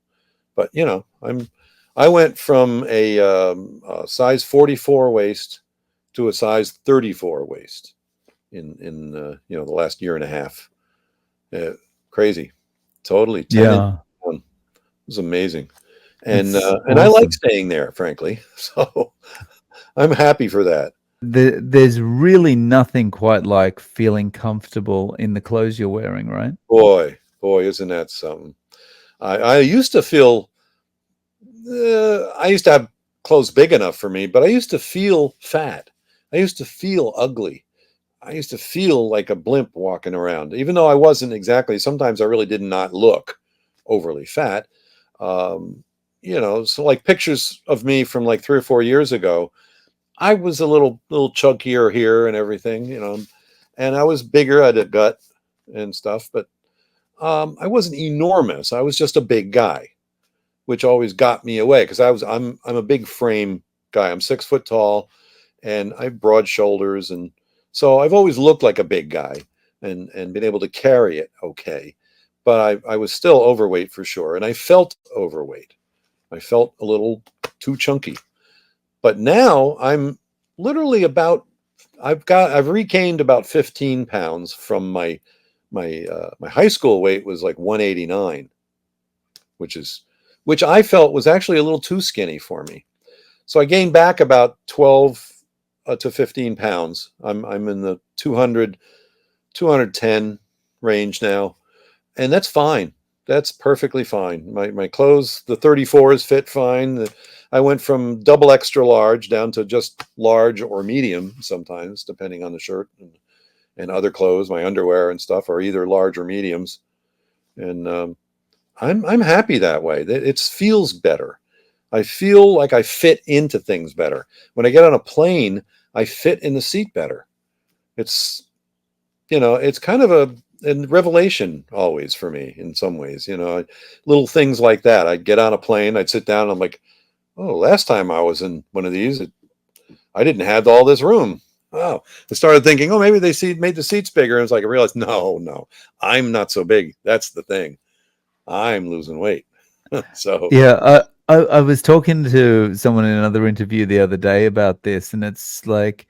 Speaker 1: but I went from a size 44 waist to a size 34 waist in the last year and a half. Crazy, totally 10 inches.
Speaker 2: Yeah,
Speaker 1: It was amazing,
Speaker 2: it's
Speaker 1: and I like
Speaker 2: awesome.
Speaker 1: staying there, frankly. So I'm happy for that.
Speaker 2: There's really nothing quite like feeling comfortable in the clothes you're wearing, right?
Speaker 1: Boy, isn't that something? I used to feel I used to have clothes big enough for me, but I used to feel fat. I used to feel ugly. I used to feel like a blimp walking around, even though I wasn't exactly. Sometimes I really did not look overly fat. Um, so like pictures of me from like 3 or 4 years ago, I was a little chunkier here and everything, and I was bigger. I had a gut and stuff, but I wasn't enormous. I was just a big guy, which always got me away because I'm a big frame guy. I'm 6 foot tall, and I have broad shoulders, and so I've always looked like a big guy and been able to carry it okay. But I was still overweight for sure, and I felt overweight. I felt a little too chunky. But now I'm literally about I've regained about 15 pounds from my high school weight was like 189, which is which I felt was actually a little too skinny for me. So I gained back about 12 to 15 pounds. I'm in the 210 range now, and that's fine. That's perfectly fine. My clothes, the 34s fit fine. I went from double extra large down to just large or medium sometimes, depending on the shirt and other clothes. My underwear and stuff are either large or mediums, and I'm happy that way. It feels better. I feel like I fit into things better. When I get on a plane, I fit in the seat better. It's it's kind of a revelation always for me in some ways. Little things like that. I'd get on a plane, I'd sit down, and I'm like, oh, last time I was in one of these, I didn't have all this room. Oh, I started thinking, oh, maybe made the seats bigger. And it's like I realized, no, I'm not so big. That's the thing. I'm losing weight. So
Speaker 2: Yeah, I was talking to someone in another interview the other day about this, and it's like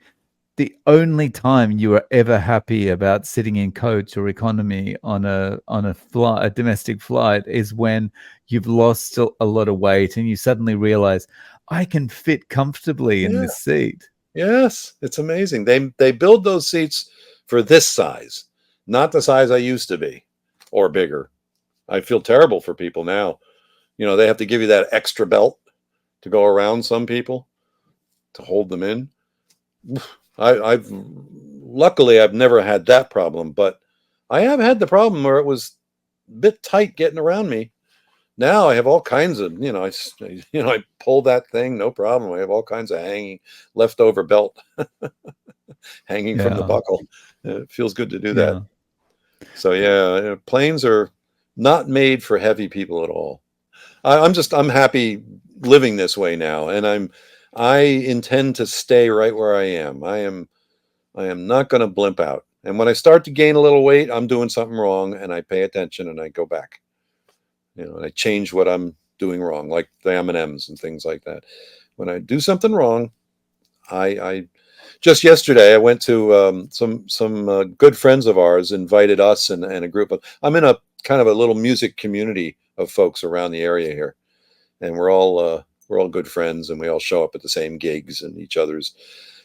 Speaker 2: the only time you are ever happy about sitting in coach or economy on a flight, a domestic flight, is when you've lost a lot of weight and you suddenly realize I can fit comfortably in
Speaker 1: yeah,
Speaker 2: this seat.
Speaker 1: yes, it's amazing. They build those seats for this size, not the size I used to be or bigger. I feel terrible for people now. They have to give you that extra belt to go around some people to hold them in. I've luckily I've never had that problem, but I have had the problem where it was a bit tight getting around me. Now I have all kinds of, I pull that thing, no problem. I have all kinds of hanging leftover belt hanging from the
Speaker 2: Yeah,
Speaker 1: buckle. It feels good to do that.
Speaker 2: yeah.
Speaker 1: So yeah, planes are not made for heavy people at all. I'm happy living this way now, and I intend to stay right where I am. I am not going to blimp out. And when I start to gain a little weight, I'm doing something wrong, and I pay attention and I go back. And I change what I'm doing wrong, like the M&Ms and things like that. When I do something wrong, I just yesterday I went to some good friends of ours invited us and a group of. I'm in a kind of a little music community of folks around the area here, and we're all good friends, and we all show up at the same gigs and each other's,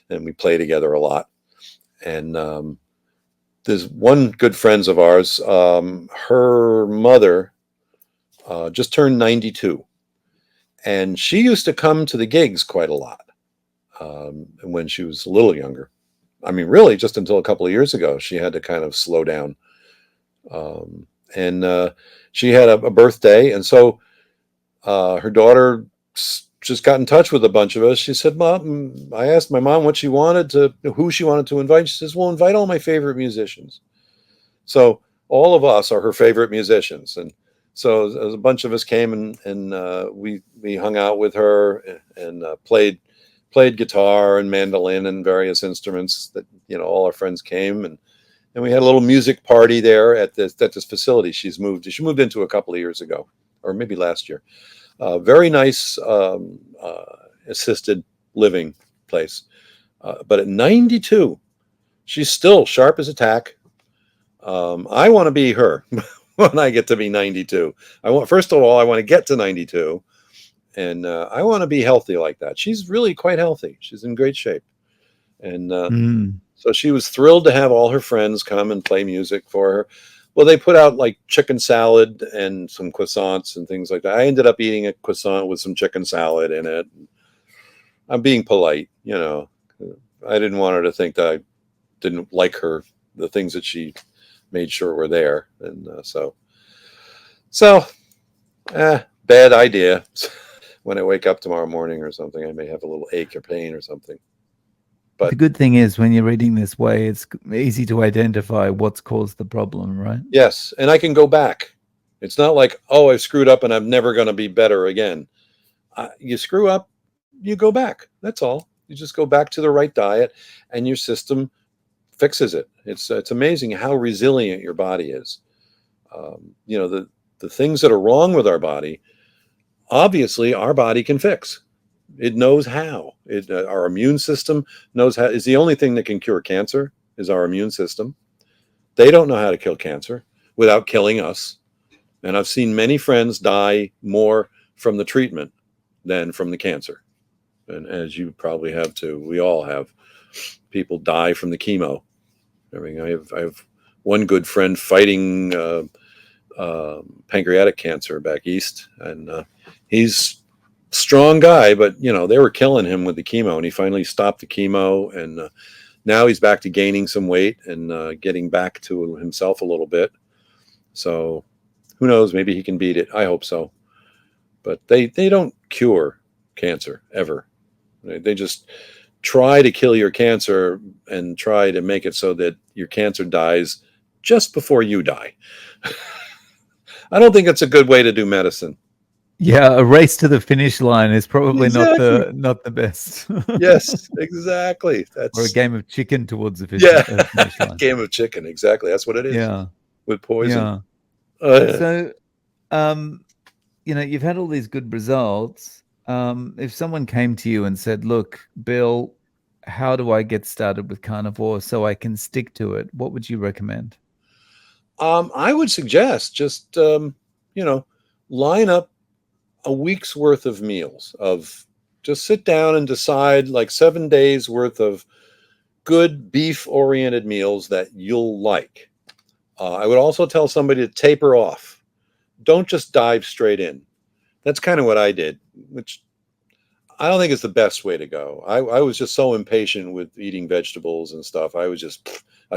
Speaker 1: and we play together a lot. And there's one good friends of ours. Her mother just turned 92, and she used to come to the gigs quite a lot when she was a little younger. I mean, really, just until a couple of years ago, she had to kind of slow down. And she had a birthday, and so her daughter just got in touch with a bunch of us. She said, "Mom," I asked my mom what she wanted to, who she wanted to invite. She says, "Well, invite all my favorite musicians." So all of us are her favorite musicians, and so a bunch of us came and we hung out with her and played guitar and mandolin and various instruments. That all our friends came and we had a little music party there at this facility. She moved into a couple of years ago, or maybe last year. Very nice assisted living place. But at 92, she's still sharp as a tack. I want to be her when I get to be 92. First of all, I want to get to 92, and I want to be healthy like that. She's really quite healthy. She's in great shape, and so she was thrilled to have all her friends come and play music for her. Well, they put out like chicken salad and some croissants and things like that. I ended up eating a croissant with some chicken salad in it. I'm being polite, I didn't want her to think that I didn't like the things that she made sure were there. And bad idea. When I wake up tomorrow morning or something, I may have a little ache or pain or something. But
Speaker 2: the good thing is, when you're eating this way, it's easy to identify what's caused the problem, right?
Speaker 1: yes, and I can go back. It's not like, oh, I've screwed up and I'm never going to be better again. You screw up, you go back. That's all. You just go back to the right diet, and your system fixes it. It's amazing how resilient your body is. The things that are wrong with our body, obviously, our body can fix. It knows how. Our immune system knows how. Is the only thing that can cure cancer is our immune system. They don't know how to kill cancer without killing us. And I've seen many friends die more from the treatment than from the cancer. And as you probably have too, we all have. People die from the chemo. I mean, I have one good friend fighting pancreatic cancer back east, and he's strong guy, but they were killing him with the chemo, and he finally stopped the chemo, and now he's back to gaining some weight and getting back to himself a little bit. So who knows? Maybe he can beat it. I hope so. But they don't cure cancer ever. They just try to kill your cancer and try to make it so that your cancer dies just before you die. I don't think it's a good way to do medicine.
Speaker 2: Yeah, a race to the finish line is probably
Speaker 1: Exactly.
Speaker 2: not the best.
Speaker 1: Yes, exactly.
Speaker 2: Or a
Speaker 1: That's
Speaker 2: game of chicken towards the
Speaker 1: yeah,
Speaker 2: finish line.
Speaker 1: game of chicken. Exactly. That's what it is
Speaker 2: Yeah,
Speaker 1: with poison.
Speaker 2: yeah.
Speaker 1: Uh,
Speaker 2: So, you've had all these good results. If someone came to you and said, "Look, Bill, how do I get started with carnivore so I can stick to it?" What would you recommend?
Speaker 1: I would suggest just line up a week's worth of meals. Of just sit down and decide like 7 days worth of good beef oriented meals that you'll like. I would also tell somebody to taper off. Don't just dive straight in. That's kind of what I did, which I don't think it's the best way to go. I was just so impatient with eating vegetables and stuff. I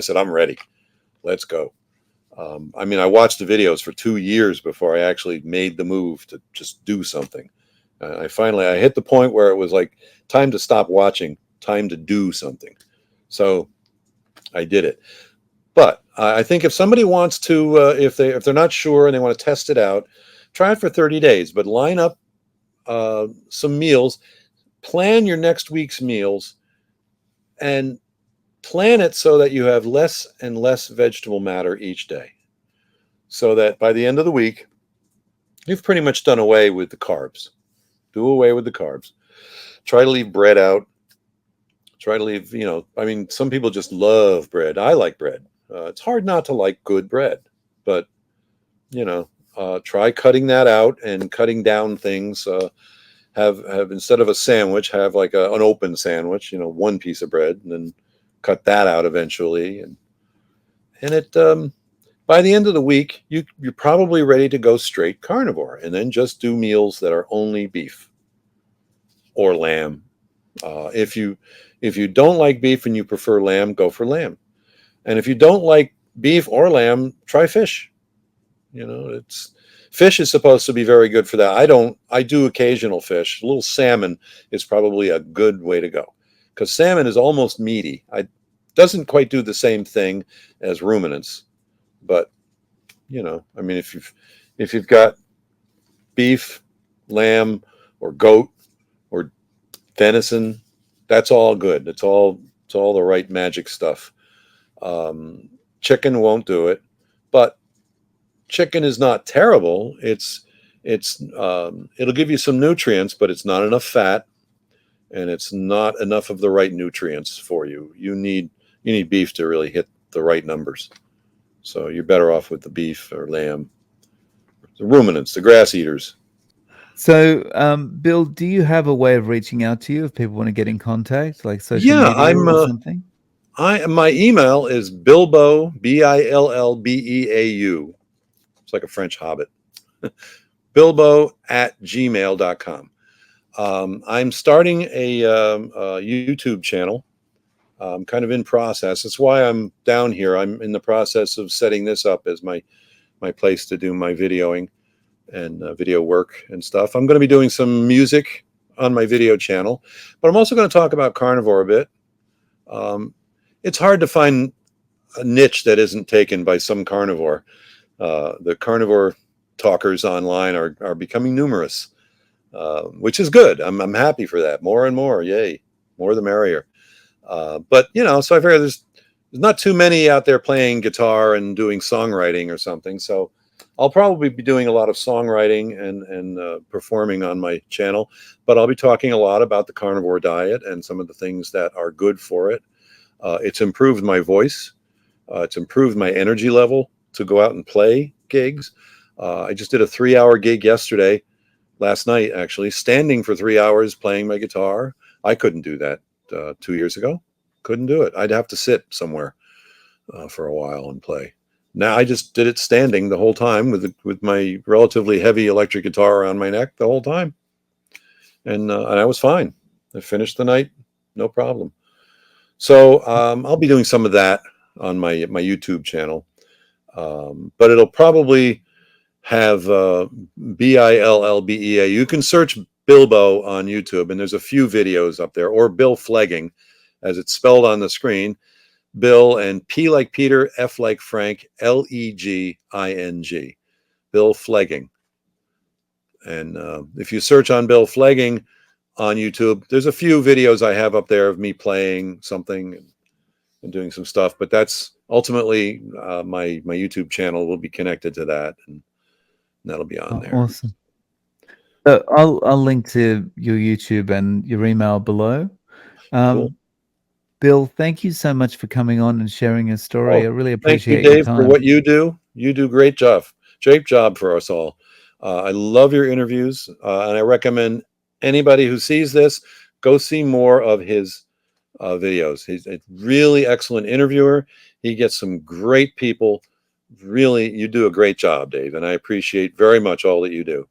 Speaker 1: said, I'm ready. Let's go. I mean, I watched the videos for 2 years before I actually made the move to just do something. I hit the point where it was like time to stop watching, time to do something. So I did it. But I think if somebody wants to, if they're not sure and they want to test it out, Try it for 30 days, but line up some meals. Plan your next week's meals and plan it so that you have less and less vegetable matter each day. So that by the end of the week, you've pretty much done away with the carbs. Do away with the carbs. Try to leave bread out. Try to leave, I mean, some people just love bread. I like bread. It's hard not to like good bread, but, try cutting that out and cutting down things. Have instead of a sandwich, have like an open sandwich, one piece of bread, and then cut that out eventually. And it, by the end of the week, you're probably ready to go straight carnivore and then just do meals that are only beef or lamb. If you don't like beef and you prefer lamb, go for lamb. And if you don't like beef or lamb, try fish. Fish is supposed to be very good for that. I do occasional fish. A little salmon is probably a good way to go because salmon is almost meaty. It doesn't quite do the same thing as ruminants, but I mean, if you've got beef, lamb, or goat, or venison, that's all good. It's all the right magic stuff. Chicken won't do it, but chicken is not terrible. It'll give you some nutrients, but it's not enough fat, and it's not enough of the right nutrients for you. You need beef to really hit the right numbers. So you're better off with the beef or lamb, the ruminants, the grass eaters.
Speaker 2: So, Bill, do you have a way of reaching out to you if people want to get in contact, like social
Speaker 1: Yeah,
Speaker 2: media or something?
Speaker 1: my email is Bilbo, Billbeau. It's like a French hobbit. Bilbo@gmail.com. I'm starting a YouTube channel. I'm kind of in process. That's why I'm down here. I'm in the process of setting this up as my place to do my videoing and video work and stuff. I'm going to be doing some music on my video channel, but I'm also going to talk about carnivore a bit. It's hard to find a niche that isn't taken by some carnivore. The carnivore talkers online are becoming numerous, which is good. I'm happy for that. More and more, yay! More the merrier. But so I figure there's not too many out there playing guitar and doing songwriting or something. So I'll probably be doing a lot of songwriting and performing on my channel. But I'll be talking a lot about the carnivore diet and some of the things that are good for it. It's improved my voice. It's improved my energy level to go out and play gigs. I just did a 3-hour gig last night, actually, standing for 3 hours playing my guitar. I couldn't do that 2 years ago. Couldn't do it. I'd have to sit somewhere for a while and play. Now I just did it standing the whole time with my relatively heavy electric guitar around my neck the whole time, and I was fine. I finished the night, no problem. So I'll be doing some of that on my YouTube channel, but it'll probably have Billbea. You can search Bilbo on YouTube, and there's a few videos up there, or Bill Flegging, as it's spelled on the screen. Bill and P like Peter, F like Frank, Leging. Bill Flegging. And if you search on Bill Flegging on YouTube, there's a few videos I have up there of me playing something and doing some stuff. But that's ultimately my YouTube channel will be connected to that, and that'll be on there.
Speaker 2: Awesome. So I'll link to your YouTube and your email below.
Speaker 1: Cool.
Speaker 2: Bill, thank you so much for coming on and sharing your story. I really appreciate
Speaker 1: thank you, Dave,
Speaker 2: your time.
Speaker 1: for what you do. You do great job for us all. I love your interviews, and I recommend anybody who sees this go see more of his videos. He's a really excellent interviewer. He gets some great people. Really, you do a great job, Dave, and I appreciate very much all that you do.